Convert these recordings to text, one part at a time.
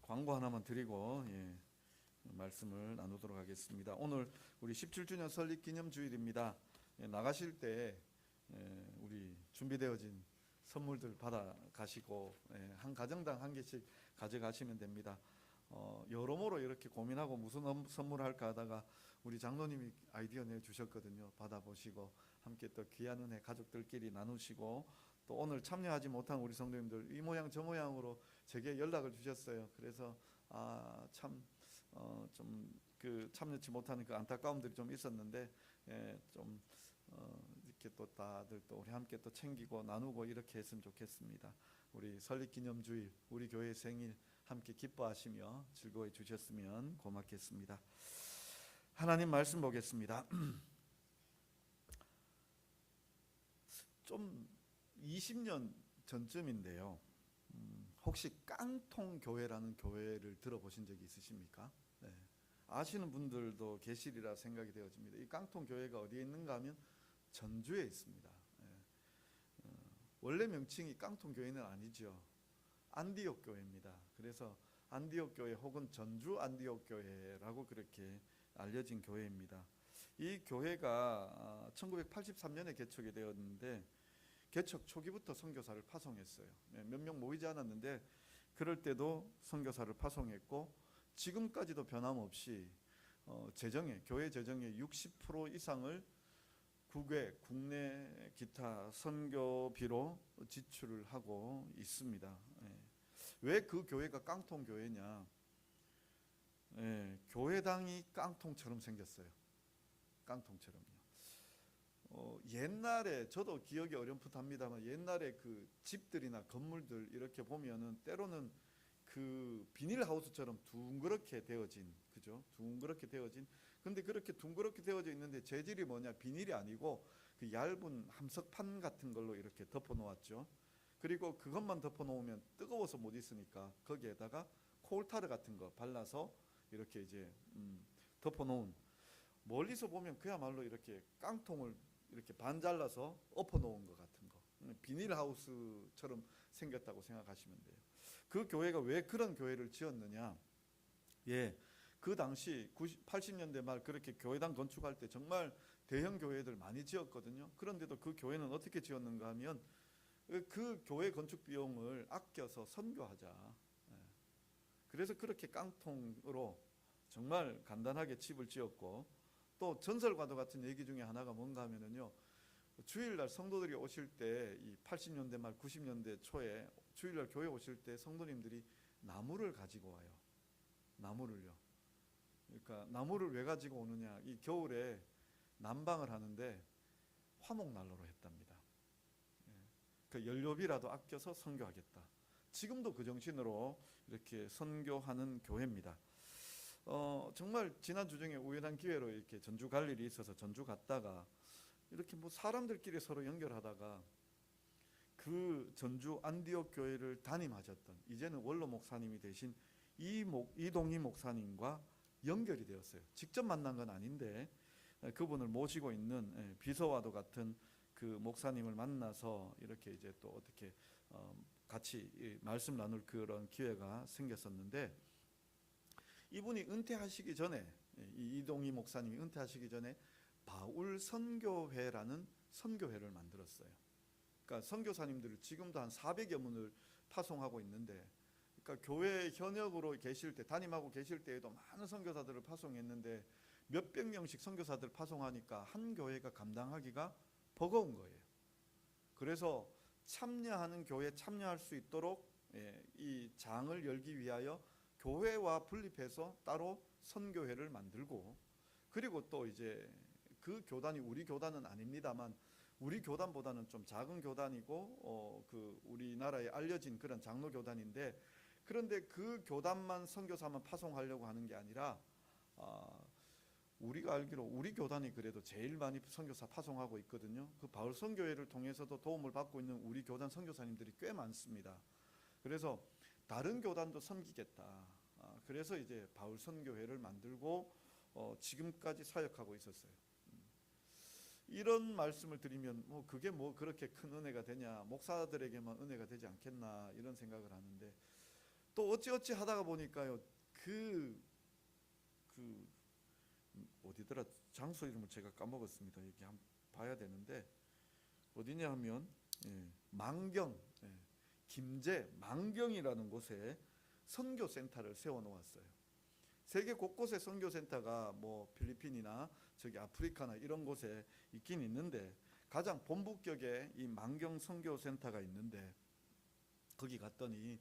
광고 하나만 드리고 말씀을 나누도록 하겠습니다. 오늘 우리 17주년 설립 기념 주일입니다. 나가실 때 우리 준비되어진 선물들 받아 가시고 한 가정당 한 개씩 가져가시면 됩니다. 여러모로 이렇게 고민하고 무슨 선물할까 하다가 우리 장로님이 아이디어 내주셨거든요. 받아보시고 함께 또 귀한 은혜 가족들끼리 나누시고, 또 오늘 참여하지 못한 우리 성도님들 이 모양 저 모양으로 제게 연락을 주셨어요. 그래서 참 좀 그 참여치 못하는 그 안타까움들이 좀 있었는데 좀 이렇게 또 다들 또 우리 함께 또 챙기고 나누고 이렇게 했으면 좋겠습니다. 우리 설립기념주일, 우리 교회 생일 함께 기뻐하시며 즐거워해 주셨으면 고맙겠습니다. 하나님 말씀 보겠습니다. 좀 20년 전쯤인데요. 혹시 깡통교회라는 교회를 들어보신 적이 있으십니까? 네. 아시는 분들도 계시리라 생각이 되어집니다. 이 깡통교회가 어디에 있는가 하면 전주에 있습니다. 네. 원래 명칭이 깡통교회는 아니죠. 안디옥 교회입니다. 그래서 안디옥 교회 혹은 전주 안디옥 교회라고 그렇게 알려진 교회입니다. 이 교회가 1983년에 개척이 되었는데 개척 초기부터 선교사를 파송했어요. 몇 명 모이지 않았는데 그럴 때도 선교사를 파송했고, 지금까지도 변함없이 교회 재정의 60% 이상을 국내 기타 선교비로 지출을 하고 있습니다. 왜 그 교회가 깡통교회냐? 교회당이 깡통처럼 생겼어요. 깡통처럼요. 옛날에 저도 기억이 어렴풋합니다만 옛날에 그 집들이나 건물들 이렇게 보면은 때로는 그 비닐하우스처럼 둥그렇게 되어진, 그죠? 둥그렇게 되어진. 근데 그렇게 둥그렇게 되어져 있는데 재질이 뭐냐? 비닐이 아니고 그 얇은 함석판 같은 걸로 이렇게 덮어 놓았죠. 그리고 그것만 덮어 놓으면 뜨거워서 못 있으니까 거기에다가 콜타르 같은 거 발라서 이렇게 이제 덮어 놓은, 멀리서 보면 그야말로 이렇게 깡통을 이렇게 반 잘라서 엎어 놓은 것 같은 거, 비닐하우스처럼 생겼다고 생각하시면 돼요. 그 교회가 왜 그런 교회를 지었느냐? 그 당시 80년대 말 그렇게 교회당 건축할 때 정말 대형 교회들 많이 지었거든요. 그런데도 그 교회는 어떻게 지었는가 하면 그 교회 건축 비용을 아껴서 선교하자. 그래서 그렇게 깡통으로 정말 간단하게 집을 지었고, 또 전설과도 같은 얘기 중에 하나가 뭔가 하면은요, 주일날 성도들이 오실 때 이 80년대 말 90년대 초에 주일날 교회 오실 때 성도님들이 나무를 가지고 와요. 나무를요. 그러니까 나무를 왜 가지고 오느냐? 이 겨울에 난방을 하는데 화목난로로 했답니다. 그 연료비라도 아껴서 선교하겠다. 지금도 그 정신으로 이렇게 선교하는 교회입니다. 정말 지난주 중에 우연한 기회로 이렇게 전주 갈 일이 있어서 전주 갔다가 이렇게 뭐 사람들끼리 서로 연결하다가 그 전주 안디옥 교회를 담임하셨던, 이제는 원로 목사님이 되신 이동희 목사님과 연결이 되었어요. 직접 만난 건 아닌데 그분을 모시고 있는 비서와도 같은 그 목사님을 만나서 이렇게 이제 또 어떻게 같이 말씀 나눌 그런 기회가 생겼었는데, 이분이 은퇴하시기 전에, 이동희 목사님이 은퇴하시기 전에 바울 선교회라는 선교회를 만들었어요. 그러니까 선교사님들을 지금도 한 400여 분을 파송하고 있는데, 그러니까 교회 현역으로 계실 때, 담임하고 계실 때에도 많은 선교사들을 파송했는데 몇백 명씩 선교사들 파송하니까 한 교회가 감당하기가 버거운 거예요. 그래서 참여하는 교회에 참여할 수 있도록 이 장을 열기 위하여 교회와 분립해서 따로 선교회를 만들고, 그리고 또 이제 그 교단이 우리 교단은 아닙니다만 우리 교단보다는 좀 작은 교단이고 그 우리나라에 알려진 그런 장로 교단인데, 그런데 그 교단만 선교사만 파송하려고 하는 게 아니라 우리가 알기로 우리 교단이 그래도 제일 많이 선교사 파송하고 있거든요. 그 바울 선교회를 통해서도 도움을 받고 있는 우리 교단 선교사님들이 꽤 많습니다. 그래서 다른 교단도 섬기겠다. 그래서 이제 바울 선교회를 만들고 지금까지 사역하고 있었어요. 이런 말씀을 드리면 그게 그렇게 큰 은혜가 되냐, 목사들에게만 은혜가 되지 않겠나 이런 생각을 하는데, 또 어찌어찌 하다가 보니까요, 그 어디더라, 장소 이름을 제가 까먹었습니다. 여기 한번 봐야 되는데 어디냐 하면 망경, 김제 망경이라는 곳에 선교센터를 세워놓았어요. 세계 곳곳에 선교센터가 뭐 필리핀이나 저기 아프리카나 이런 곳에 있긴 있는데 가장 본부격에 이 망경 선교센터가 있는데 거기 갔더니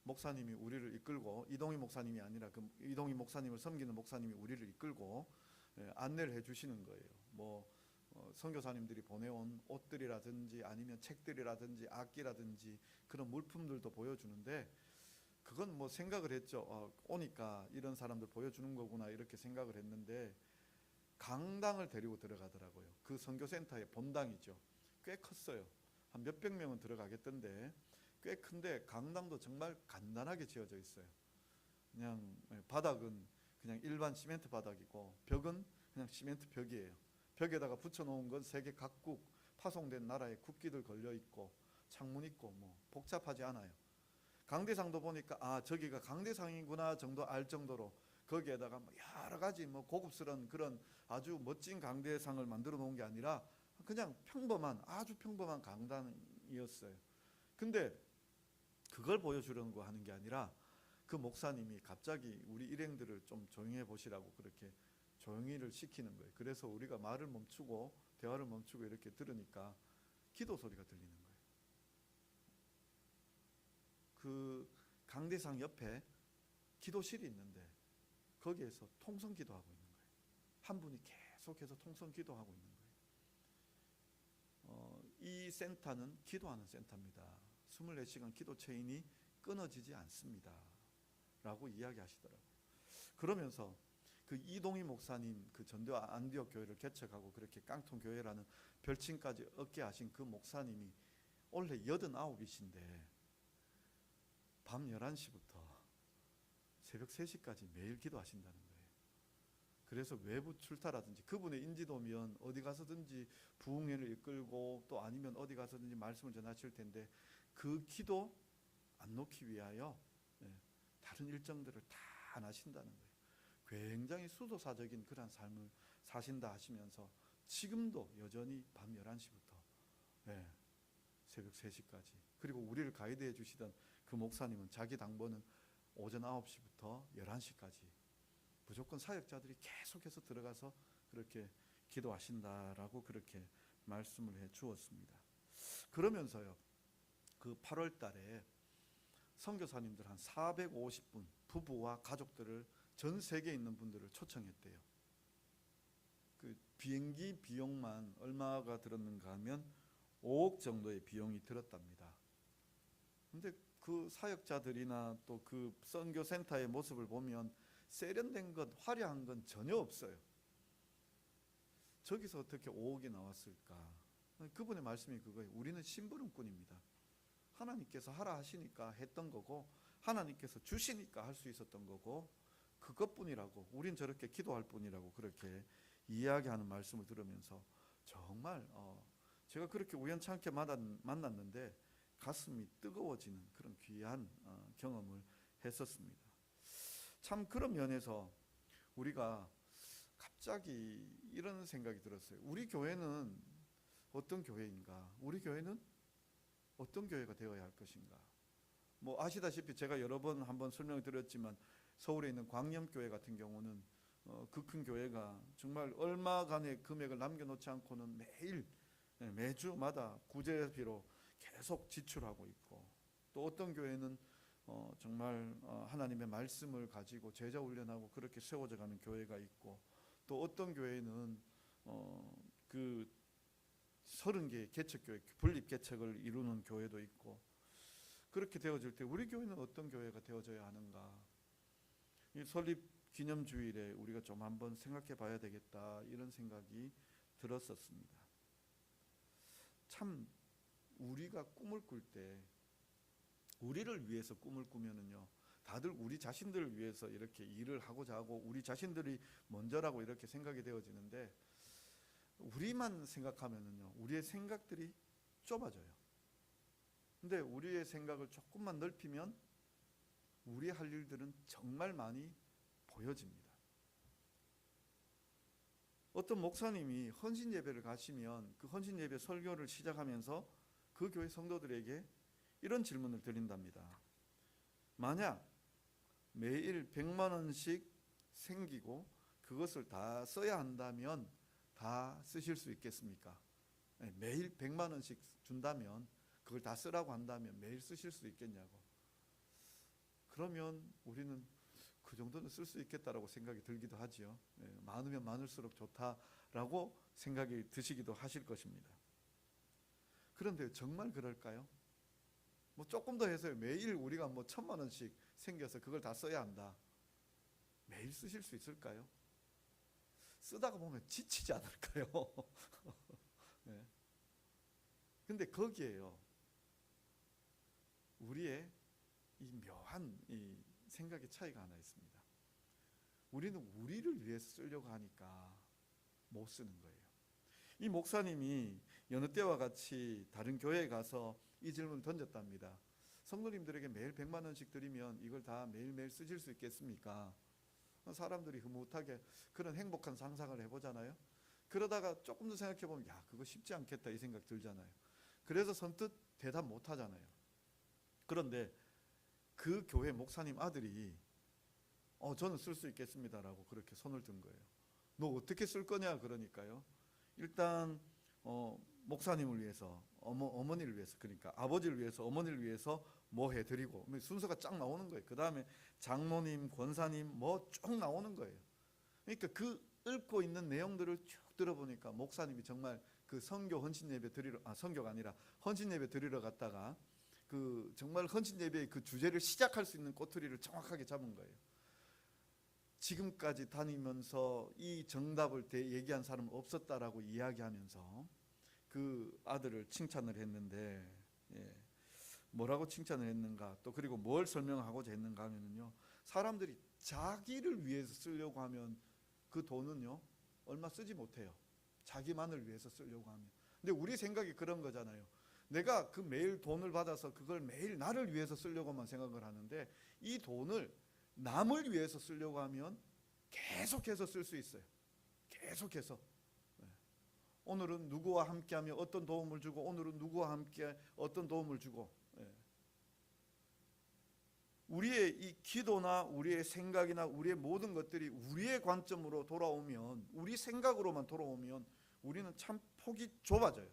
목사님이 우리를 이끌고, 이동희 목사님이 아니라 그 이동희 목사님을 섬기는 목사님이 우리를 이끌고 안내를 해주시는 거예요. 뭐 선교사님들이 보내온 옷들이라든지 아니면 책들이라든지 악기라든지 그런 물품들도 보여주는데, 그건 뭐 생각을 했죠. 오니까 이런 사람들 보여주는 거구나 이렇게 생각을 했는데, 강당을 데리고 들어가더라고요. 그 선교센터의 본당이죠. 꽤 컸어요. 한 몇백 명은 들어가겠던데 꽤 큰데, 강당도 정말 간단하게 지어져 있어요. 그냥 바닥은 그냥 일반 시멘트 바닥이고 벽은 그냥 시멘트 벽이에요. 벽에다가 붙여놓은 건 세계 각국 파송된 나라의 국기들 걸려 있고 창문 있고 뭐 복잡하지 않아요. 강대상도 보니까 저기가 강대상이구나 정도 알 정도로 거기에다가 뭐 여러 가지 뭐 고급스러운 그런 아주 멋진 강대상을 만들어 놓은 게 아니라 그냥 평범한, 아주 평범한 강당이었어요. 근데 그걸 보여주려고 하는 게 아니라 그 목사님이 갑자기 우리 일행들을 좀 조용히 해 보시라고 그렇게 조용히를 시키는 거예요. 그래서 우리가 말을 멈추고 대화를 멈추고 이렇게 들으니까 기도 소리가 들리는 거예요. 그 강대상 옆에 기도실이 있는데 거기에서 통성 기도하고 있는 거예요. 한 분이 계속해서 통성 기도하고 있는 거예요. 이 센터는 기도하는 센터입니다. 24시간 기도 체인이 끊어지지 않습니다 라고 이야기하시더라고요. 그러면서 그 이동희 목사님, 그 전도 안디옥 교회를 개척하고 그렇게 깡통교회라는 별칭까지 얻게 하신 그 목사님이 원래 89이신데 밤 11시부터 새벽 3시까지 매일 기도하신다는 거예요. 그래서 외부 출타라든지 그분의 인지도면 어디 가서든지 부흥회를 이끌고 또 아니면 어디 가서든지 말씀을 전하실 텐데 그 기도 안 놓기 위하여 다른 일정들을 다 안 하신다는 거예요. 굉장히 수도사적인 그런 삶을 사신다 하시면서 지금도 여전히 밤 11시부터 새벽 3시까지, 그리고 우리를 가이드해 주시던 그 목사님은 자기 당번은 오전 9시부터 11시까지 무조건 사역자들이 계속해서 들어가서 그렇게 기도하신다라고 그렇게 말씀을 해 주었습니다. 그러면서요, 그 8월 달에 선교사님들 한 450분 부부와 가족들을 전 세계에 있는 분들을 초청했대요. 그 비행기 비용만 얼마가 들었는가 하면 5억 정도의 비용이 들었답니다. 근데 그 사역자들이나 또 그 선교센터의 모습을 보면 세련된 것, 화려한 건 전혀 없어요. 저기서 어떻게 5억이 나왔을까? 그분의 말씀이 그거예요. 우리는 심부름꾼입니다. 하나님께서 하라 하시니까 했던 거고 하나님께서 주시니까 할 수 있었던 거고 그것뿐이라고, 우린 저렇게 기도할 뿐이라고 그렇게 이야기하는 말씀을 들으면서 정말 제가 그렇게 우연찮게 만났는데 가슴이 뜨거워지는 그런 귀한 경험을 했었습니다. 참 그런 면에서 우리가 갑자기 이런 생각이 들었어요. 우리 교회는 어떤 교회인가? 우리 교회는 어떤 교회가 되어야 할 것인가? 뭐 아시다시피 제가 여러 번 한번 설명을 드렸지만 서울에 있는 광염교회 같은 경우는 그 큰 교회가 정말 얼마간의 금액을 남겨놓지 않고는 매주마다 구제비로 계속 지출하고 있고, 또 어떤 교회는 정말 하나님의 말씀을 가지고 제자 훈련하고 그렇게 세워져 가는 교회가 있고, 또 어떤 교회는 그 30개의 개척교회, 분립 개척을 이루는 교회도 있고, 그렇게 되어질 때 우리 교회는 어떤 교회가 되어져야 하는가? 이 설립 기념주일에 우리가 좀 한번 생각해 봐야 되겠다, 이런 생각이 들었었습니다. 참 우리가 꿈을 꿀 때 우리를 위해서 꿈을 꾸면은요, 다들 우리 자신들을 위해서 이렇게 일을 하고자 하고 우리 자신들이 먼저라고 이렇게 생각이 되어지는데, 우리만 생각하면은요 우리의 생각들이 좁아져요. 근데 우리의 생각을 조금만 넓히면 우리 할 일들은 정말 많이 보여집니다. 어떤 목사님이 헌신 예배를 가시면 그 헌신 예배 설교를 시작하면서 그 교회 성도들에게 이런 질문을 드린답니다. 만약 매일 100만 원씩 생기고 그것을 다 써야 한다면 다 쓰실 수 있겠습니까? 매일 100만 원씩 준다면, 그걸 다 쓰라고 한다면 매일 쓰실 수 있겠냐고. 그러면 우리는 그 정도는 쓸 수 있겠다라고 생각이 들기도 하지요. 많으면 많을수록 좋다라고 생각이 드시기도 하실 것입니다. 그런데 정말 그럴까요? 뭐 조금 더 해서요. 매일 우리가 뭐 1,000만 원씩 생겨서 그걸 다 써야 한다. 매일 쓰실 수 있을까요? 쓰다가 보면 지치지 않을까요? 네. 근데 거기에요, 우리의 이 묘한 이 생각의 차이가 하나 있습니다. 우리는 우리를 위해서 쓰려고 하니까 못 쓰는 거예요. 이 목사님이 여느 때와 같이 다른 교회에 가서 이 질문을 던졌답니다. 성도님들에게 매일 100만 원씩 드리면 이걸 다 매일매일 쓰실 수 있겠습니까? 사람들이 흐뭇하게 그런 행복한 상상을 해보잖아요. 그러다가 조금 더 생각해보면 야, 그거 쉽지 않겠다 이 생각 들잖아요. 그래서 선뜻 대답 못 하잖아요. 그런데 그 교회 목사님 아들이 저는 쓸 수 있겠습니다라고 그렇게 손을 든 거예요. 너 어떻게 쓸 거냐 그러니까요. 일단 목사님을 위해서, 어머니를 위해서, 그러니까 아버지를 위해서, 어머니를 위해서 뭐 해드리고, 순서가 쫙 나오는 거예요. 그 다음에 장로님, 권사님 뭐 쭉 나오는 거예요. 그러니까 그 읽고 있는 내용들을 쭉 들어보니까 목사님이 정말 그 선교 헌신 예배 드리러, 선교가 아니라 헌신 예배 드리러 갔다가 그 정말 헌신 예배의 그 주제를 시작할 수 있는 꼬투리를 정확하게 잡은 거예요. 지금까지 다니면서 이 정답을 얘기한 사람은 없었다라고 이야기하면서 그 아들을 칭찬을 했는데, 뭐라고 칭찬을 했는가, 또 그리고 뭘 설명하고자 했는가 하면요, 사람들이 자기를 위해서 쓰려고 하면 그 돈은요 얼마 쓰지 못해요. 자기만을 위해서 쓰려고 하면. 근데 우리 생각이 그런 거잖아요. 내가 그 매일 돈을 받아서 그걸 매일 나를 위해서 쓰려고만 생각을 하는데, 이 돈을 남을 위해서 쓰려고 하면 계속해서 쓸 수 있어요. 계속해서. 오늘은 누구와 함께하며 어떤 도움을 주고, 오늘은 누구와 함께 어떤 도움을 주고. 우리의 이 기도나 우리의 생각이나 우리의 모든 것들이 우리의 관점으로 돌아오면, 우리 생각으로만 돌아오면 우리는 참 폭이 좁아져요.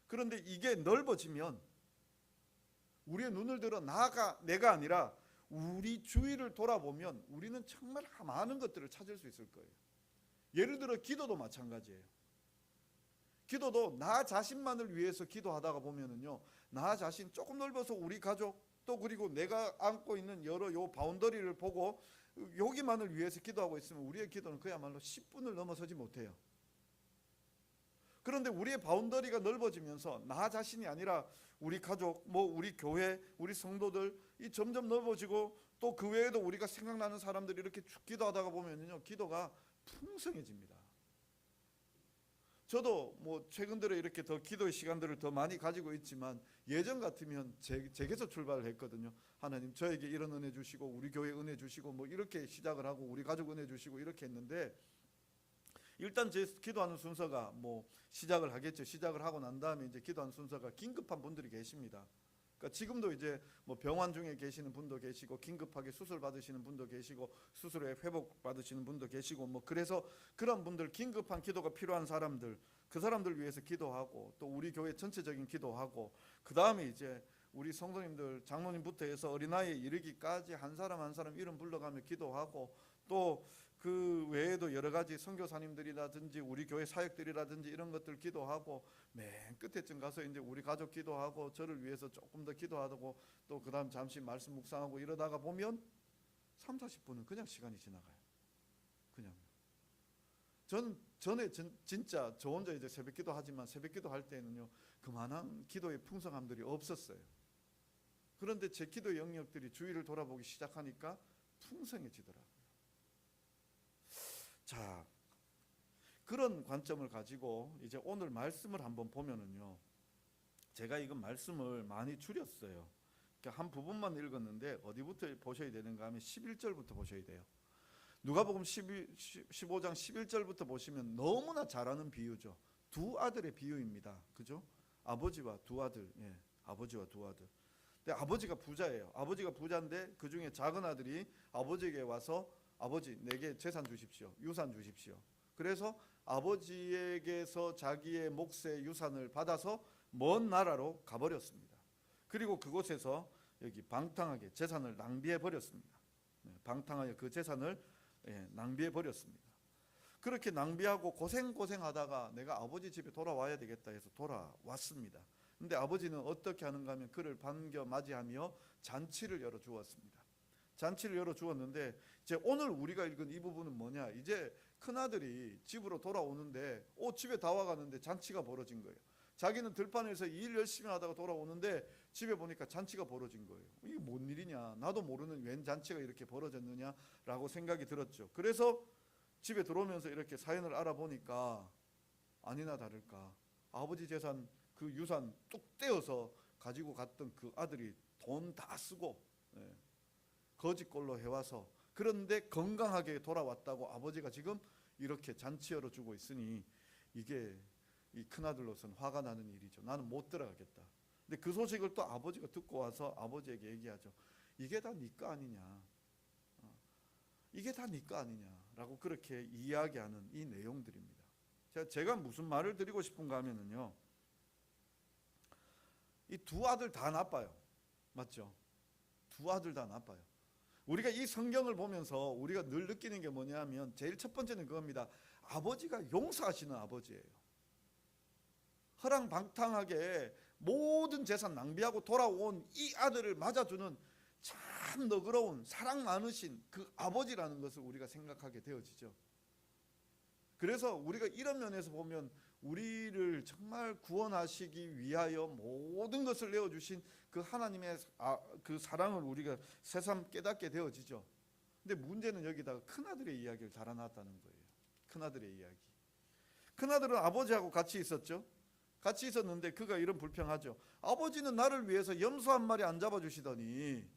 그런데 이게 넓어지면 우리의 눈을 들어 내가 아니라 우리 주위를 돌아보면 우리는 정말 많은 것들을 찾을 수 있을 거예요. 예를 들어 기도도 마찬가지예요. 기도도 나 자신만을 위해서 기도하다가 보면은요, 나 자신 조금 넓어서 우리 가족, 또 그리고 내가 안고 있는 여러 요 바운더리를 보고 여기만을 위해서 기도하고 있으면 우리의 기도는 그야말로 10분을 넘어서지 못해요. 그런데 우리의 바운더리가 넓어지면서 나 자신이 아니라 우리 가족, 우리 교회, 우리 성도들 이 점점 넓어지고, 또 그 외에도 우리가 생각나는 사람들이 이렇게 쭉 기도하다가 보면요, 기도가 풍성해집니다. 저도 최근 들어 이렇게 더 기도의 시간들을 더 많이 가지고 있지만, 예전 같으면 제게서 출발을 했거든요. 하나님 저에게 이런 은혜 주시고, 우리 교회 은혜 주시고, 이렇게 시작을 하고, 우리 가족 은혜 주시고 이렇게 했는데, 일단 제 기도하는 순서가 시작을 하겠죠. 시작을 하고 난 다음에 이제 기도하는 순서가 긴급한 분들이 계십니다. 그러니까 지금도 이제 병원 중에 계시는 분도 계시고, 긴급하게 수술 받으시는 분도 계시고, 수술에 회복 받으시는 분도 계시고, 그래서 그런 분들, 긴급한 기도가 필요한 사람들, 그 사람들 위해서 기도하고, 또 우리 교회 전체적인 기도하고, 그 다음에 이제 우리 성도님들, 장로님부터 해서 어린아이에 이르기까지 한 사람 한 사람 이름 불러가며 기도하고, 또 그 외에도 여러 가지 선교사님들이라든지 우리 교회 사역들이라든지 이런 것들 기도하고, 맨 끝에쯤 가서 이제 우리 가족 기도하고, 저를 위해서 조금 더 기도하고, 또 그 다음 잠시 말씀 묵상하고 이러다가 보면 3, 40분은 그냥 시간이 지나가요. 그냥. 저는 전에 진짜 저 혼자 이제 새벽 기도 하지만, 새벽 기도 할 때는요 그만한 기도의 풍성함들이 없었어요. 그런데 제 기도의 영역들이 주위를 돌아보기 시작하니까 풍성해지더라고요. 자, 그런 관점을 가지고 이제 오늘 말씀을 한번 보면은요, 제가 이건 말씀을 많이 줄였어요. 한 부분만 읽었는데 어디부터 보셔야 되는가 하면 11절부터 보셔야 돼요. 누가복음 15장 11절부터 보시면 너무나 잘 아는 비유죠. 두 아들의 비유입니다. 그죠? 아버지와 두 아들. 예, 아버지와 두 아들. 근데 아버지가 부자예요. 아버지가 부자인데 그 중에 작은 아들이 아버지에게 와서 아버지 내게 재산 주십시오. 유산 주십시오. 그래서 아버지에게서 자기의 몫의 유산을 받아서 먼 나라로 가버렸습니다. 그리고 그곳에서 여기 방탕하게 재산을 낭비해 버렸습니다. 방탕하게 그 재산을 낭비해 버렸습니다. 그렇게 낭비하고 고생하다가 내가 아버지 집에 돌아와야 되겠다 해서 돌아왔습니다. 근데 아버지는 어떻게 하는가 하면 그를 반겨 맞이하며 잔치를 열어 주었습니다. 잔치를 열어 주었는데 이제 오늘 우리가 읽은 이 부분은 뭐냐? 이제 큰아들이 집으로 돌아오는데 집에 다 와가는데 잔치가 벌어진 거예요. 자기는 들판에서 일 열심히 하다가 돌아오는데 집에 보니까 잔치가 벌어진 거예요. 이게 뭔 일이냐? 나도 모르는 웬 잔치가 이렇게 벌어졌느냐라고 생각이 들었죠. 그래서 집에 들어오면서 이렇게 사연을 알아보니까 아니나 다를까 아버지 재산 그 유산 뚝 떼어서 가지고 갔던 그 아들이 돈 다 쓰고 거지꼴로 해와서 그런데 건강하게 돌아왔다고 아버지가 지금 이렇게 잔치 열어주고 있으니 이게 이 큰아들로서는 화가 나는 일이죠. 나는 못 들어가겠다. 근데 그 소식을 또 아버지가 듣고 와서 아버지에게 얘기하죠. 이게 다 네 거 아니냐. 이게 다 네 거 아니냐라고 그렇게 이야기하는 이 내용들입니다. 제가 무슨 말을 드리고 싶은가 하면은요. 이 두 아들 다 나빠요. 맞죠? 두 아들 다 나빠요. 우리가 이 성경을 보면서 우리가 늘 느끼는 게 뭐냐면 제일 첫 번째는 그겁니다. 아버지가 용서하시는 아버지예요. 허랑방탕하게 모든 재산 낭비하고 돌아온 이 아들을 맞아주는 참 너그러운 사랑 많으신 그 아버지라는 것을 우리가 생각하게 되어지죠. 그래서 우리가 이런 면에서 보면 우리를 정말 구원하시기 위하여 모든 것을 내어주신 그 하나님의 그 사랑을 우리가 새삼 깨닫게 되어지죠. 근데 문제는 여기다가 큰아들의 이야기를 달아놨다는 거예요. 큰아들의 이야기. 큰아들은 아버지하고 같이 있었죠. 같이 있었는데 그가 이런 불평하죠. 아버지는 나를 위해서 염소 한 마리 안 잡아주시더니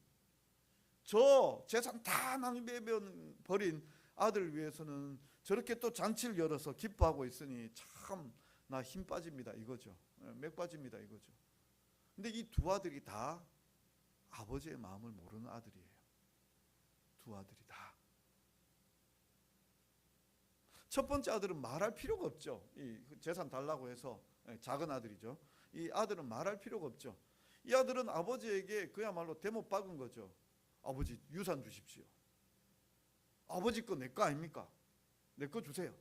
저 재산 다 낭비해버린 아들 위해서는 저렇게 또 잔치를 열어서 기뻐하고 있으니 참 나 힘 빠집니다 이거죠. 맥 빠집니다 이거죠. 근데 이 두 아들이 다 아버지의 마음을 모르는 아들이에요. 두 아들이 다. 첫 번째 아들은 말할 필요가 없죠. 이 재산 달라고 해서 작은 아들이죠. 이 아들은 말할 필요가 없죠. 이 아들은 아버지에게 그야말로 대못 박은 거죠. 아버지 유산 주십시오. 아버지 거 내 거 아닙니까? 내 거 주세요.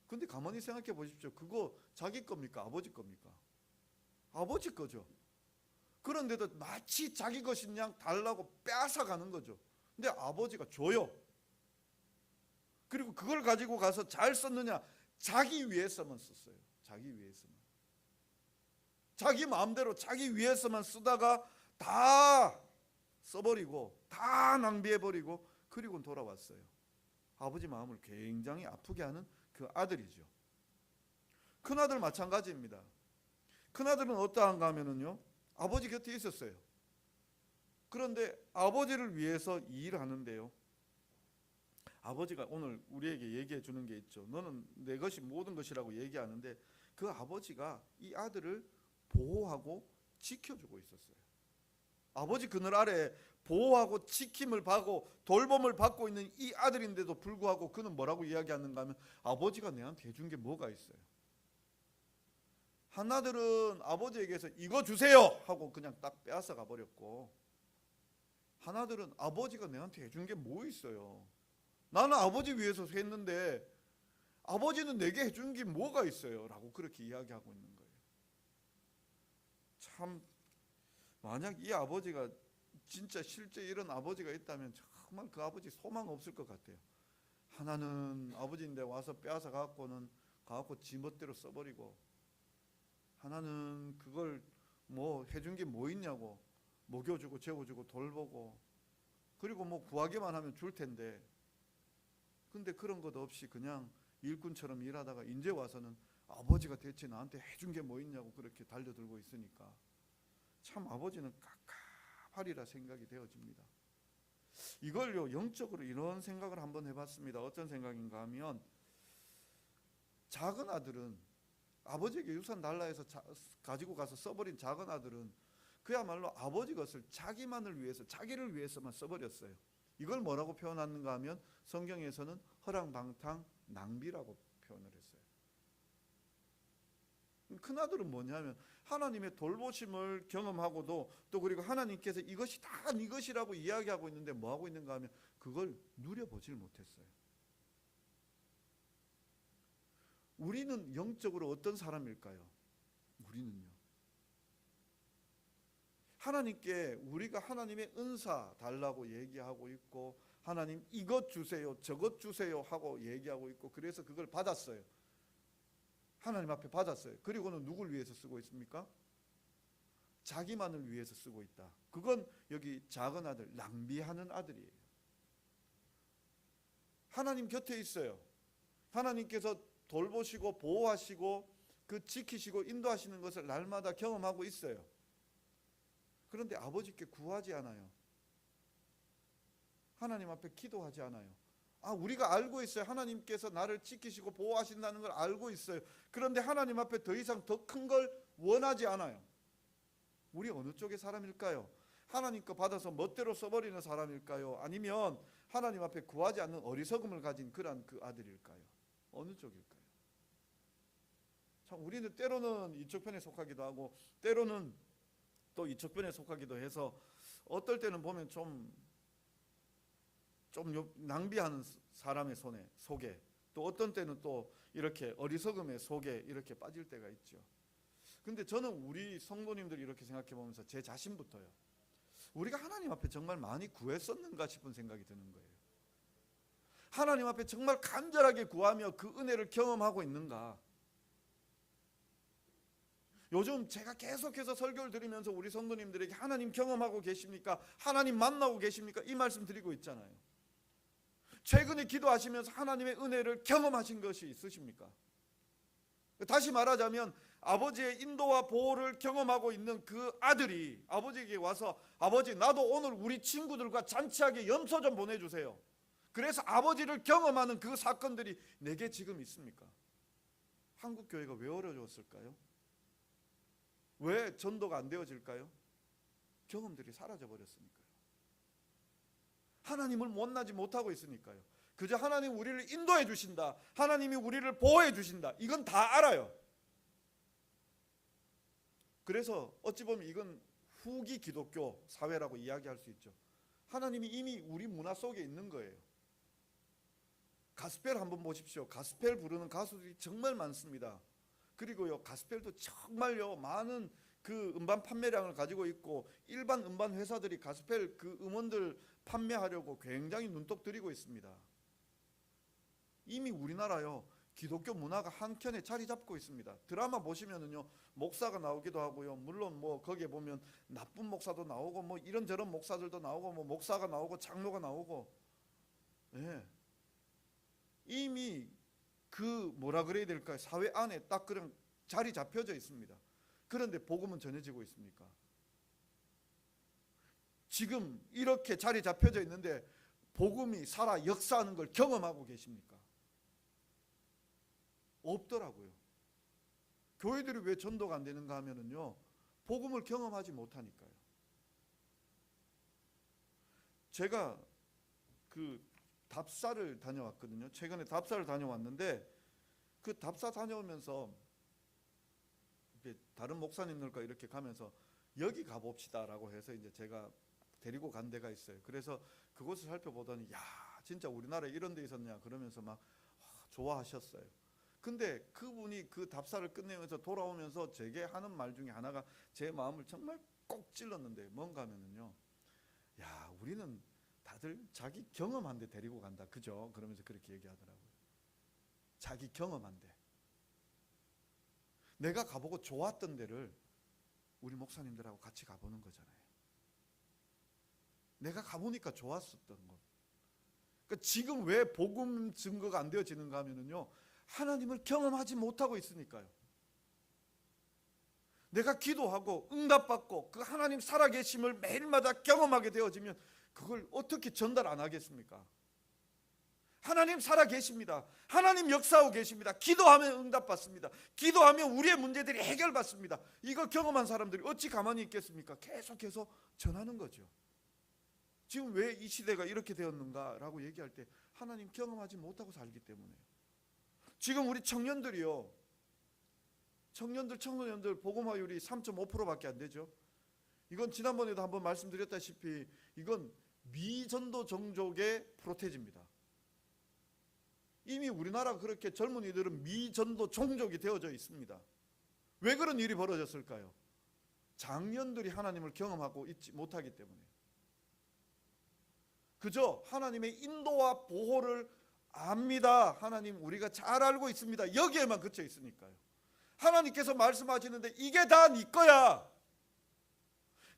근데 가만히 생각해 보십시오. 그거 자기 겁니까? 아버지 겁니까? 아버지 거죠. 그런데도 마치 자기 것인 양 달라고 빼앗아가는 거죠. 근데 아버지가 줘요. 그리고 그걸 가지고 가서 잘 썼느냐? 자기 위해서만 썼어요. 자기 위해서만. 자기 마음대로 자기 위해서만 쓰다가 다 써버리고 다 낭비해버리고 그리고 돌아왔어요. 아버지 마음을 굉장히 아프게 하는 그 아들이죠. 큰아들 마찬가지입니다. 큰아들은 어떠한가 하면은요. 아버지 곁에 있었어요. 그런데 아버지를 위해서 일을 하는데요. 아버지가 오늘 우리에게 얘기해 주는 게 있죠. 너는 내 것이 모든 것이라고 얘기하는데 그 아버지가 이 아들을 보호하고 지켜주고 있었어요. 아버지 그늘 아래 보호하고 지킴을 받고 돌봄을 받고 있는 이 아들인데도 불구하고 그는 뭐라고 이야기하는가 하면 아버지가 내한테 해준 게 뭐가 있어요. 하나들은 아버지에게서 이거 주세요 하고 그냥 딱 빼앗아 가버렸고 하나들은 아버지가 내한테 해준 게 뭐 있어요. 나는 아버지 위해서 했는데 아버지는 내게 해준 게 뭐가 있어요 라고 그렇게 이야기하고 있는 거예요. 참 만약 이 아버지가 진짜 실제 이런 아버지가 있다면 정말 그 아버지 소망 없을 것 같아요. 하나는 아버지인데 와서 빼앗아 갖고는 가갖고 지멋대로 써버리고 하나는 그걸 뭐 해준 게 뭐 있냐고 먹여주고 재워주고 돌보고 그리고 뭐 구하기만 하면 줄 텐데 근데 그런 것 없이 그냥 일꾼처럼 일하다가 이제 와서는 아버지가 대체 나한테 해준 게 뭐 있냐고 그렇게 달려들고 있으니까 참 아버지는 하리라 생각이 되어집니다. 이걸요 영적으로 이런 생각을 한번 해봤습니다. 어떤 생각인가 하면, 작은 아들은 아버지에게 유산 달라 해서 가지고 가서 써버린 작은 아들은 그야말로 아버지 것을 자기만을 위해서, 자기를 위해서만 써버렸어요. 이걸 뭐라고 표현하는가 하면 성경에서는 허랑방탕 낭비라고 표현을 했어요. 큰아들은 뭐냐면 하나님의 돌보심을 경험하고도, 또 그리고 하나님께서 이것이 다 네 것이라고 이야기하고 있는데 뭐 하고 있는가 하면 그걸 누려보질 못했어요. 우리는 영적으로 어떤 사람일까요? 우리는요, 하나님께 우리가 하나님의 은사 달라고 얘기하고 있고, 하나님 이것 주세요 저것 주세요 하고 얘기하고 있고, 그래서 그걸 받았어요. 하나님 앞에 받았어요. 그리고는 누굴 위해서 쓰고 있습니까? 자기만을 위해서 쓰고 있다. 그건 여기 작은 아들, 낭비하는 아들이에요. 하나님 곁에 있어요. 하나님께서 돌보시고 보호하시고 그 지키시고 인도하시는 것을 날마다 경험하고 있어요. 그런데 아버지께 구하지 않아요. 하나님 앞에 기도하지 않아요. 우리가 알고 있어요. 하나님께서 나를 지키시고 보호하신다는 걸 알고 있어요. 그런데 하나님 앞에 더 이상 더 큰 걸 원하지 않아요. 우리 어느 쪽의 사람일까요? 하나님 거 받아서 멋대로 써버리는 사람일까요? 아니면 하나님 앞에 구하지 않는 어리석음을 가진 그런 그 아들일까요? 어느 쪽일까요? 참, 우리는 때로는 이쪽 편에 속하기도 하고 때로는 또 이쪽 편에 속하기도 해서, 어떨 때는 보면 좀 낭비하는 사람의 속에, 또 어떤 때는 또 이렇게 어리석음의 속에 이렇게 빠질 때가 있죠. 근데 저는 우리 성도님들이 이렇게 생각해 보면서 제 자신부터요, 우리가 하나님 앞에 정말 많이 구했었는가 싶은 생각이 드는 거예요. 하나님 앞에 정말 간절하게 구하며 그 은혜를 경험하고 있는가. 요즘 제가 계속해서 설교를 드리면서 우리 성도님들에게 하나님 경험하고 계십니까? 하나님 만나고 계십니까? 이 말씀 드리고 있잖아요. 최근에 기도하시면서 하나님의 은혜를 경험하신 것이 있으십니까? 다시 말하자면 아버지의 인도와 보호를 경험하고 있는 그 아들이 아버지에게 와서, 아버지 나도 오늘 우리 친구들과 잔치하게 염소 좀 보내주세요. 그래서 아버지를 경험하는 그 사건들이 내게 지금 있습니까? 한국 교회가 왜 어려졌을까요? 왜 전도가 안 되어질까요? 경험들이 사라져 버렸으니까요. 하나님을 만나지 못하고 있으니까요. 그저 하나님 우리를 인도해 주신다, 하나님이 우리를 보호해 주신다, 이건 다 알아요. 그래서 어찌 보면 이건 후기 기독교 사회라고 이야기할 수 있죠. 하나님이 이미 우리 문화 속에 있는 거예요. 가스펠 한번 보십시오. 가스펠 부르는 가수들이 정말 많습니다. 그리고요, 가스펠도 정말요 많은 그 음반 판매량을 가지고 있고, 일반 음반 회사들이 가스펠 그 음원들 판매하려고 굉장히 눈독 들이고 있습니다. 이미 우리나라요 기독교 문화가 한켠에 자리 잡고 있습니다. 드라마 보시면은요 목사가 나오기도 하고요, 물론 뭐 거기에 보면 나쁜 목사도 나오고 뭐 이런저런 목사들도 나오고 뭐 목사가 나오고 장로가 나오고, 예. 이미 그 뭐라 그래야 될까요? 사회 안에 딱 그런 자리 잡혀져 있습니다. 그런데 복음은 전해지고 있습니까? 지금 이렇게 자리 잡혀져 있는데 복음이 살아 역사하는 걸 경험하고 계십니까? 없더라고요. 교회들이 왜 전도가 안 되는가 하면은요, 복음을 경험하지 못하니까요. 제가 그 답사를 다녀왔거든요. 최근에 답사를 다녀왔는데, 그 답사 다녀오면서 다른 목사님들과 이렇게 가면서 여기 가봅시다라고 해서 이제 제가 데리고 간 데가 있어요. 그래서 그곳을 살펴보더니 야 진짜 우리나라에 이런 데 있었냐 그러면서 막 좋아하셨어요. 근데 그분이 그 답사를 끝내면서 돌아오면서 제게 하는 말 중에 하나가 제 마음을 정말 꼭 찔렀는데, 뭔가 하면은요, 야 우리는 다들 자기 경험한 데 데리고 간다, 그죠? 그러면서 그렇게 얘기하더라고요. 자기 경험한 데. 내가 가보고 좋았던 데를 우리 목사님들하고 같이 가보는 거잖아요. 내가 가보니까 좋았었던 것. 그러니까 지금 왜 복음 증거가 안 되어지는가 하면은요, 하나님을 경험하지 못하고 있으니까요. 내가 기도하고 응답받고 그 하나님 살아계심을 매일마다 경험하게 되어지면 그걸 어떻게 전달 안 하겠습니까? 하나님 살아계십니다. 하나님 역사하고 계십니다. 기도하면 응답받습니다. 기도하면 우리의 문제들이 해결받습니다. 이걸 경험한 사람들이 어찌 가만히 있겠습니까? 계속해서 전하는 거죠. 지금 왜 이 시대가 이렇게 되었는가라고 얘기할 때 하나님 경험하지 못하고 살기 때문에. 지금 우리 청년들이요, 청소년들 복음화율이 3.5%밖에 안 되죠. 이건 지난번에도 한번 말씀드렸다시피 이건 미전도 종족의 프로테지입니다. 이미 우리나라 그렇게 젊은이들은 미전도 종족이 되어져 있습니다. 왜 그런 일이 벌어졌을까요? 장년들이 하나님을 경험하고 있지 못하기 때문에. 그저 하나님의 인도와 보호를 압니다. 하나님 우리가 잘 알고 있습니다. 여기에만 그쳐 있으니까요. 하나님께서 말씀하시는데 이게 다 네 거야,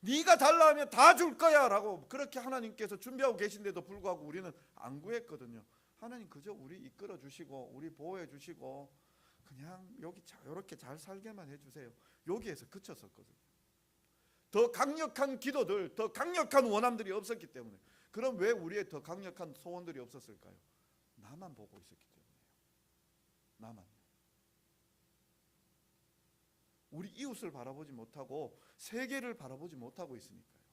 네가 달라 하면 다 줄 거야 라고 그렇게 하나님께서 준비하고 계신데도 불구하고 우리는 안 구했거든요. 하나님 그저 우리 이끌어 주시고 우리 보호해 주시고 그냥 여기 이렇게 잘 살게만 해주세요. 여기에서 그쳤었거든요. 더 강력한 기도들, 더 강력한 원함들이 없었기 때문에. 그럼 왜 우리의 더 강력한 소원들이 없었을까요? 나만 보고 있었기 때문에요. 나만요. 우리 이웃을 바라보지 못하고 세계를 바라보지 못하고 있으니까요.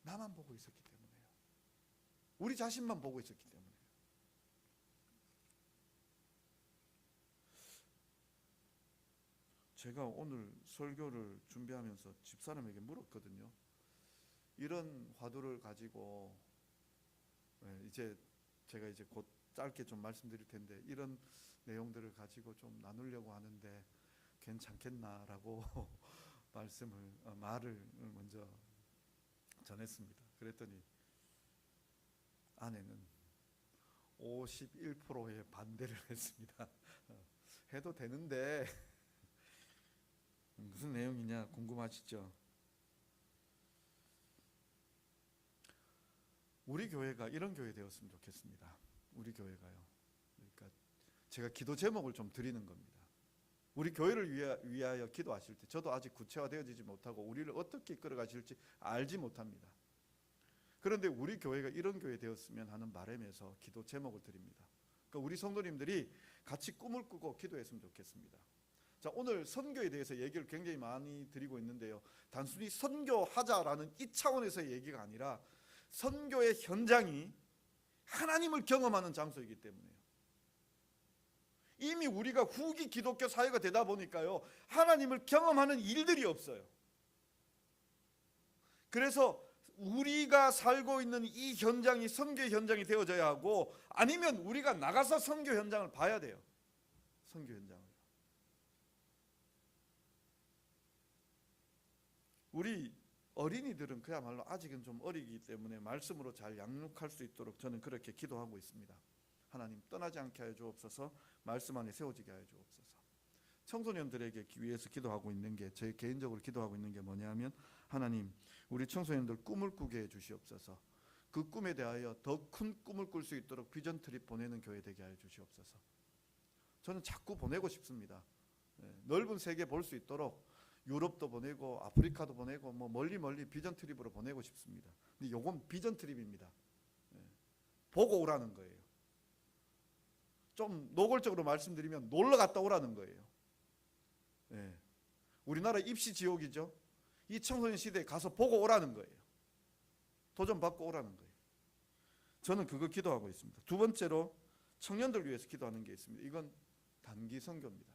나만 보고 있었기 때문에요. 우리 자신만 보고 있었기 때문에요. 제가 오늘 설교를 준비하면서 집사람에게 물었거든요. 이런 화두를 가지고 이제 제가 이제 곧 짧게 좀 말씀드릴 텐데 이런 내용들을 가지고 좀 나누려고 하는데 괜찮겠나라고 말을 먼저 전했습니다. 그랬더니 아내는 51%의 반대를 했습니다. 해도 되는데 무슨 내용이냐 궁금하시죠? 우리 교회가 이런 교회 되었으면 좋겠습니다. 우리 교회가요. 그러니까 제가 기도 제목을 좀 드리는 겁니다. 우리 교회를 위하여 기도하실 때 저도 아직 구체화되어지지 못하고 우리를 어떻게 이끌어 가실지 알지 못합니다. 그런데 우리 교회가 이런 교회 되었으면 하는 바람에서 기도 제목을 드립니다. 그러니까 우리 성도님들이 같이 꿈을 꾸고 기도했으면 좋겠습니다. 자, 오늘 선교에 대해서 얘기를 굉장히 많이 드리고 있는데요. 단순히 선교하자라는 이 차원에서의 얘기가 아니라 선교의 현장이 하나님을 경험하는 장소이기 때문에요. 이미 우리가 후기 기독교 사회가 되다 보니까요, 하나님을 경험하는 일들이 없어요. 그래서 우리가 살고 있는 이 현장이 선교의 현장이 되어져야 하고, 아니면 우리가 나가서 선교 현장을 봐야 돼요. 선교 현장을. 우리 어린이들은 그야말로 아직은 좀 어리기 때문에 말씀으로 잘 양육할 수 있도록 저는 그렇게 기도하고 있습니다. 하나님 떠나지 않게 하여 주옵소서. 말씀 안에 세워지게 하여 주옵소서. 청소년들에게 위해서 기도하고 있는 게, 제 개인적으로 기도하고 있는 게 뭐냐면, 하나님 우리 청소년들 꿈을 꾸게 해 주시옵소서. 그 꿈에 대하여 더 큰 꿈을 꿀 수 있도록 비전 트립 보내는 교회 되게 하여 주시옵소서. 저는 자꾸 보내고 싶습니다. 넓은 세계 볼 수 있도록 유럽도 보내고 아프리카도 보내고 뭐 멀리 비전 트립으로 보내고 싶습니다. 근데 요건 비전 트립입니다. 보고 오라는 거예요. 좀 노골적으로 말씀드리면 놀러 갔다 오라는 거예요. 우리나라 입시 지옥이죠. 이 청소년 시대에 가서 보고 오라는 거예요. 도전 받고 오라는 거예요. 저는 그거 기도하고 있습니다. 두 번째로 청년들 위해서 기도하는 게 있습니다. 이건 단기 선교입니다.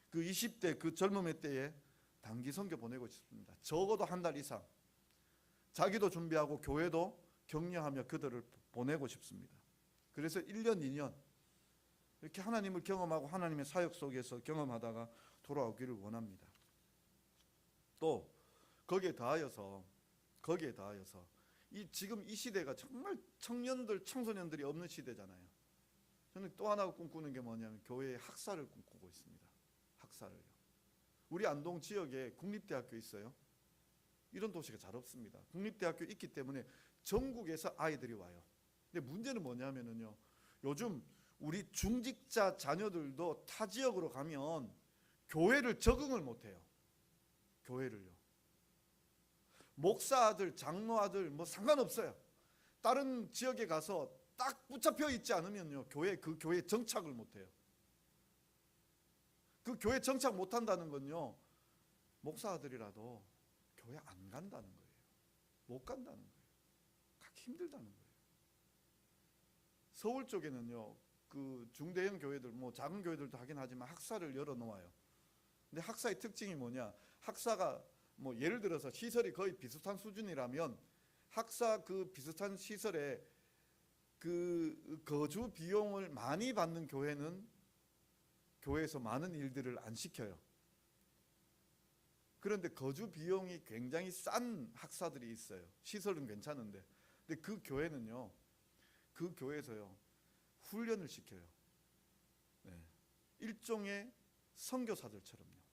그 20대 그 젊음의 때에 단기 선교 보내고 싶습니다. 적어도 한 달 이상. 자기도 준비하고 교회도 격려하며 그들을 보내고 싶습니다. 그래서 1년, 2년 이렇게 하나님을 경험하고 하나님의 사역 속에서 경험하다가 돌아오기를 원합니다. 또 거기에 더하여서 지금 이 시대가 정말 청년들, 청소년들이 없는 시대잖아요. 저는 또 하나 꿈꾸는 게 뭐냐면 교회의 학사를 꿈꾸고 있습니다. 학사를요. 우리 안동 지역에 국립대학교 있어요. 이런 도시가 잘 없습니다. 국립대학교 있기 때문에 전국에서 아이들이 와요. 근데 문제는 뭐냐면요, 요즘 우리 중직자 자녀들도 타 지역으로 가면 교회를 적응을 못해요. 교회를요. 목사 아들, 장로 아들 뭐 상관없어요. 다른 지역에 가서 딱 붙잡혀 있지 않으면요, 그 교회 정착을 못해요. 그 교회 정착 못한다는 건요, 목사 아들이라도 교회 안 간다는 거예요. 못 간다는 거예요. 가기 힘들다는 거예요. 서울 쪽에는요, 그 중대형 교회들, 뭐 작은 교회들도 하긴 하지만 학사를 열어놓아요. 근데 학사의 특징이 뭐냐? 학사가 뭐 예를 들어서 시설이 거의 비슷한 수준이라면 학사 그 비슷한 시설에 그 거주 비용을 많이 받는 교회는 교회에서 많은 일들을 안 시켜요. 그런데 거주 비용이 굉장히 싼 학사들이 있어요. 시설은 괜찮은데. 근데 그 교회는요, 그 교회에서요, 훈련을 시켜요. 네. 일종의 선교사들처럼요.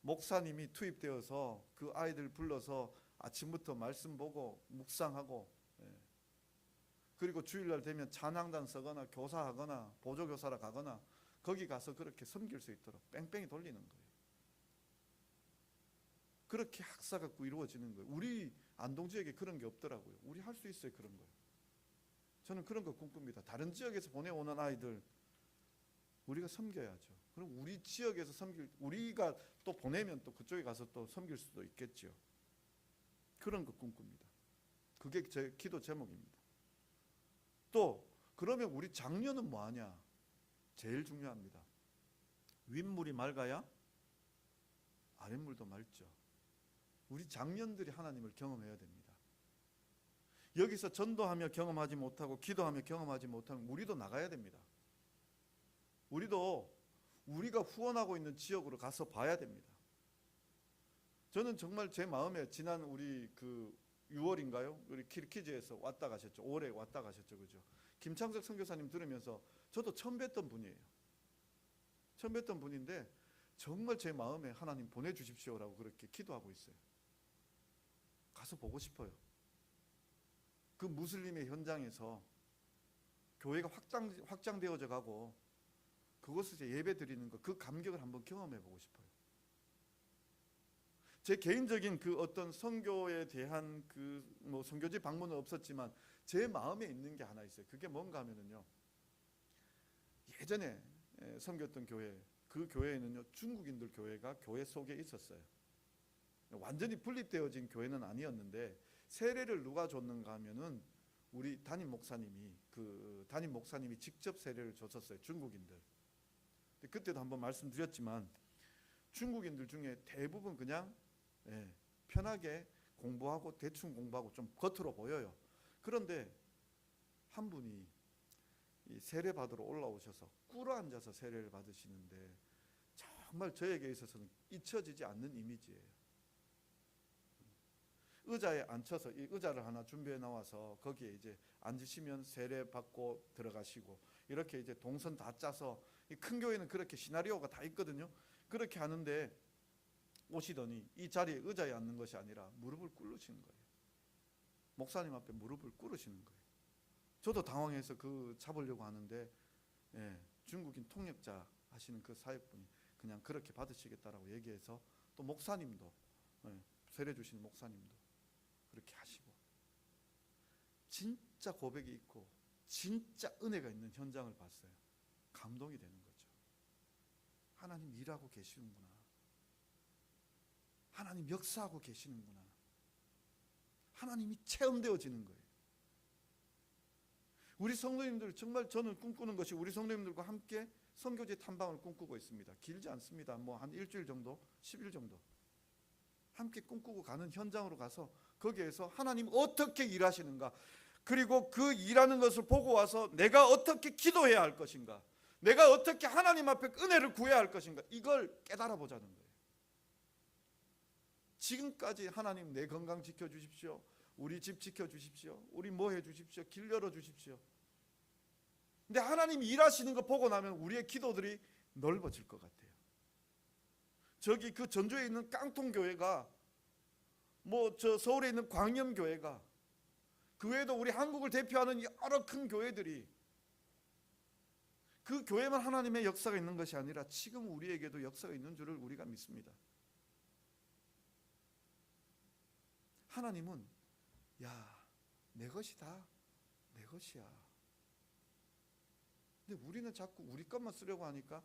목사님이 투입되어서 그 아이들 불러서 아침부터 말씀 보고 묵상하고, 그리고 주일날 되면 찬양단 서거나 교사하거나 보조교사라 가거나 거기 가서 그렇게 섬길 수 있도록 뺑뺑이 돌리는 거예요. 그렇게 학사 갖고 이루어지는 거예요. 우리 안동 지역에 그런 게 없더라고요. 우리 할 수 있어요, 그런 거요. 저는 그런 거 꿈꿉니다. 다른 지역에서 보내오는 아이들 우리가 섬겨야죠. 그럼 우리 지역에서 우리가 또 보내면 또 그쪽에 가서 또 섬길 수도 있겠죠. 그런 거 꿈꿉니다. 그게 제 기도 제목입니다. 또 그러면 우리 장녀는 뭐하냐? 제일 중요합니다. 윗물이 맑아야 아랫물도 맑죠. 우리 장년들이 하나님을 경험해야 됩니다. 여기서 전도하며 경험하지 못하고 기도하며 경험하지 못하면 우리도 나가야 됩니다. 우리도 우리가 후원하고 있는 지역으로 가서 봐야 됩니다. 저는 정말 제 마음에 지난 우리 그 6월인가요? 우리 키르키즈에서 왔다 가셨죠. 올해 왔다 가셨죠, 그죠? 김창석 선교사님 들으면서 저도 처음 뵀던 분이에요. 처음 뵀던 분인데 정말 제 마음에 하나님 보내주십시오라고 그렇게 기도하고 있어요. 가서 보고 싶어요. 그 무슬림의 현장에서 교회가 확장되어져 가고 그곳에서 예배 드리는 것, 그 감격을 한번 경험해 보고 싶어요. 제 개인적인 그 어떤 선교에 대한 그 뭐 선교지 방문은 없었지만 제 마음에 있는 게 하나 있어요. 그게 뭔가 하면은요, 예전에 섬겼던 교회, 그 교회에는요 중국인들 교회가 교회 속에 있었어요. 완전히 분립되어진 교회는 아니었는데 세례를 누가 줬는가 하면은 우리 담임 목사님이 직접 세례를 줬었어요. 중국인들. 그때도 한번 말씀드렸지만 중국인들 중에 대부분 그냥 편하게 공부하고 대충 공부하고 좀 겉으로 보여요. 그런데 한 분이 이 세례 받으러 올라오셔서 꿇어 앉아서 세례를 받으시는데 정말 저에게 있어서는 잊혀지지 않는 이미지예요. 의자에 앉혀서 이 의자를 하나 준비해 나와서 거기에 이제 앉으시면 세례 받고 들어가시고, 이렇게 이제 동선 다 짜서, 이 큰 교회는 그렇게 시나리오가 다 있거든요. 그렇게 하는데 오시더니 이 자리에 의자에 앉는 것이 아니라 무릎을 꿇으시는 거예요. 목사님 앞에 무릎을 꿇으시는 거예요. 저도 당황해서 그 잡으려고 하는데 중국인 통역자 하시는 그 사역분이 그냥 그렇게 받으시겠다라고 얘기해서, 또 목사님도 세례 주시는 목사님도 그렇게 하시고, 진짜 고백이 있고 진짜 은혜가 있는 현장을 봤어요. 감동이 되는 거죠. 하나님 일하고 계시는구나. 하나님 역사하고 계시는구나. 하나님이 체험되어지는 거예요. 우리 성도님들, 정말 저는 꿈꾸는 것이 우리 성도님들과 함께 선교지 탐방을 꿈꾸고 있습니다. 길지 않습니다. 뭐 한 일주일 정도, 10일 정도 함께 꿈꾸고 가는 현장으로 가서 거기에서 하나님 어떻게 일하시는가, 그리고 그 일하는 것을 보고 와서 내가 어떻게 기도해야 할 것인가, 내가 어떻게 하나님 앞에 은혜를 구해야 할 것인가, 이걸 깨달아 보자는 거예요. 지금까지 하나님 내 건강 지켜주십시오, 우리 집 지켜주십시오, 우리 뭐 해주십시오, 길 열어주십시오. 근데 하나님 일하시는 거 보고 나면 우리의 기도들이 넓어질 것 같아요. 저기 그 전주에 있는 깡통교회가, 뭐 저 서울에 있는 광염교회가, 그 외에도 우리 한국을 대표하는 여러 큰 교회들이 그 교회만 하나님의 역사가 있는 것이 아니라 지금 우리에게도 역사가 있는 줄을 우리가 믿습니다. 하나님은 내 것이다, 내 것이야. 근데 우리는 자꾸 우리 것만 쓰려고 하니까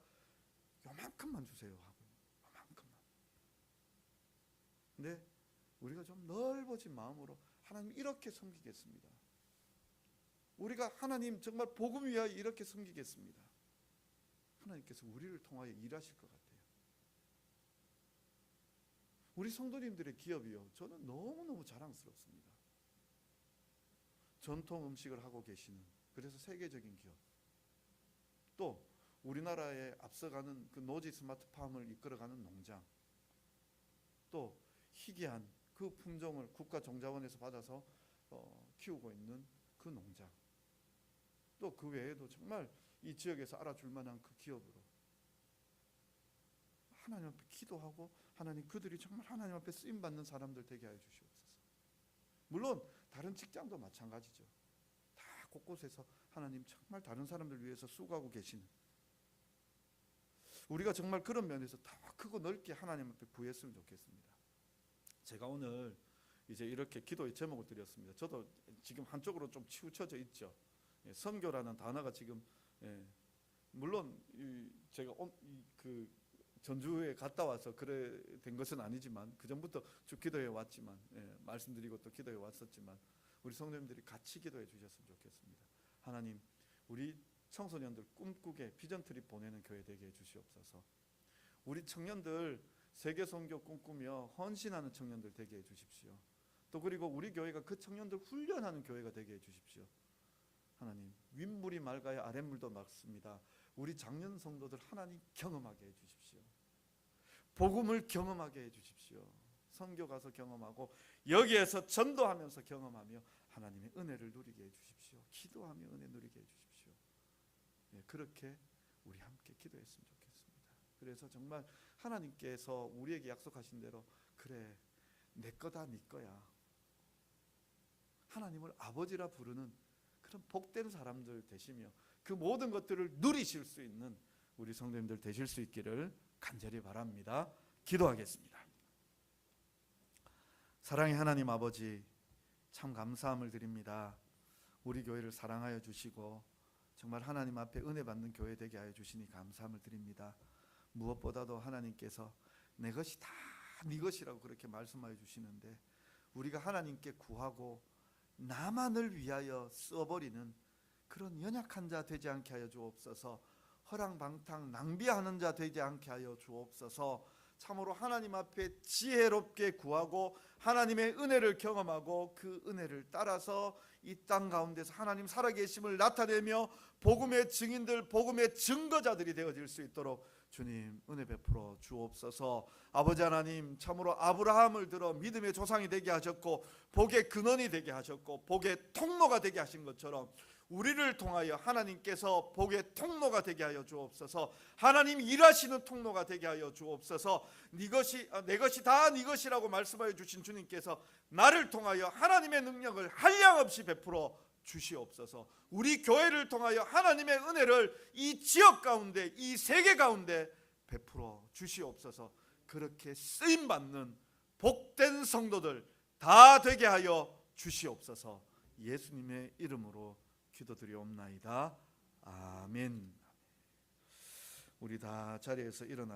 요만큼만 주세요 하고, 요만큼만. 근데 우리가 좀 넓어진 마음으로 하나님 이렇게 섬기겠습니다. 우리가 하나님 정말 복음 위하여 이렇게 섬기겠습니다. 하나님께서 우리를 통하여 일하실 것 같아요. 우리 성도님들의 기업이요, 저는 너무너무 자랑스럽습니다. 전통 음식을 하고 계시는, 그래서 세계적인 기업, 또 우리나라에 앞서가는 그 노지 스마트팜을 이끌어가는 농장, 또 희귀한 그 품종을 국가종자원에서 받아서 키우고 있는 그 농장, 또 그 외에도 정말 이 지역에서 알아줄 만한 그 기업으로 하나님 앞에 기도하고, 하나님 그들이 정말 하나님 앞에 쓰임받는 사람들 되게 하여 주시옵소서. 물론 다른 직장도 마찬가지죠. 다 곳곳에서 하나님 정말 다른 사람들 위해서 수고하고 계시는, 우리가 정말 그런 면에서 다 크고 넓게 하나님 앞에 구했으면 좋겠습니다. 제가 오늘 이제 이렇게 기도의 제목을 드렸습니다. 저도 지금 한쪽으로 좀 치우쳐져 있죠. 선교라는 단어가 지금, 물론 제가 그 전주에 갔다 와서 그래 된 것은 아니지만, 그 전부터 쭉 기도해 왔지만, 말씀드리고 또 기도해 왔었지만, 우리 성도님들이 같이 기도해 주셨으면 좋겠습니다. 하나님, 우리 청소년들 꿈꾸게 비전 트립 보내는 교회 되게 해 주시옵소서. 우리 청년들 세계 선교 꿈꾸며 헌신하는 청년들 되게 해 주십시오. 또 그리고 우리 교회가 그 청년들 훈련하는 교회가 되게 해 주십시오. 하나님, 윗물이 맑아야 아랫물도 맑습니다. 우리 장년 성도들 하나님 경험하게 해 주십시오. 복음을 경험하게 해 주십시오. 선교 가서 경험하고 여기에서 전도하면서 경험하며 하나님의 은혜를 누리게 해 주십시오. 기도하며 은혜 누리게 해 주십시오. 그렇게 우리 함께 기도했으면 좋겠습니다. 그래서 정말 하나님께서 우리에게 약속하신 대로, 그래 내 거다 네 거야, 하나님을 아버지라 부르는 그런 복된 사람들 되시며 그 모든 것들을 누리실 수 있는 우리 성도님들 되실 수 있기를 간절히 바랍니다. 기도하겠습니다. 사랑의 하나님 아버지, 참 감사함을 드립니다. 우리 교회를 사랑하여 주시고 정말 하나님 앞에 은혜 받는 교회 되게 하여 주시니 감사함을 드립니다. 무엇보다도 하나님께서 내 것이 다 네 것이라고 그렇게 말씀하여 주시는데, 우리가 하나님께 구하고 나만을 위하여 써버리는 그런 연약한 자 되지 않게 하여 주옵소서. 허랑방탕 낭비하는 자 되지 않게 하여 주옵소서. 참으로 하나님 앞에 지혜롭게 구하고 하나님의 은혜를 경험하고 그 은혜를 따라서 이 땅 가운데서 하나님 살아계심을 나타내며 복음의 증인들, 복음의 증거자들이 되어질 수 있도록 주님 은혜 베풀어 주옵소서. 아버지 하나님, 참으로 아브라함을 들어 믿음의 조상이 되게 하셨고 복의 근원이 되게 하셨고 복의 통로가 되게 하신 것처럼 우리를 통하여 하나님께서 복의 통로가 되게 하여 주옵소서. 하나님 일하시는 통로가 되게 하여 주옵소서. 내 것이 다 네 것이라고 말씀하여 주신 주님께서 나를 통하여 하나님의 능력을 한량없이 베풀어 주시옵소서. 우리 교회를 통하여 하나님의 은혜를 이 지역 가운데, 이 세계 가운데 베풀어 주시옵소서. 그렇게 쓰임받는 복된 성도들 다 되게 하여 주시옵소서. 예수님의 이름으로 기도드리옵나이다. 아멘. 우리 다 자리에서 일어나셔.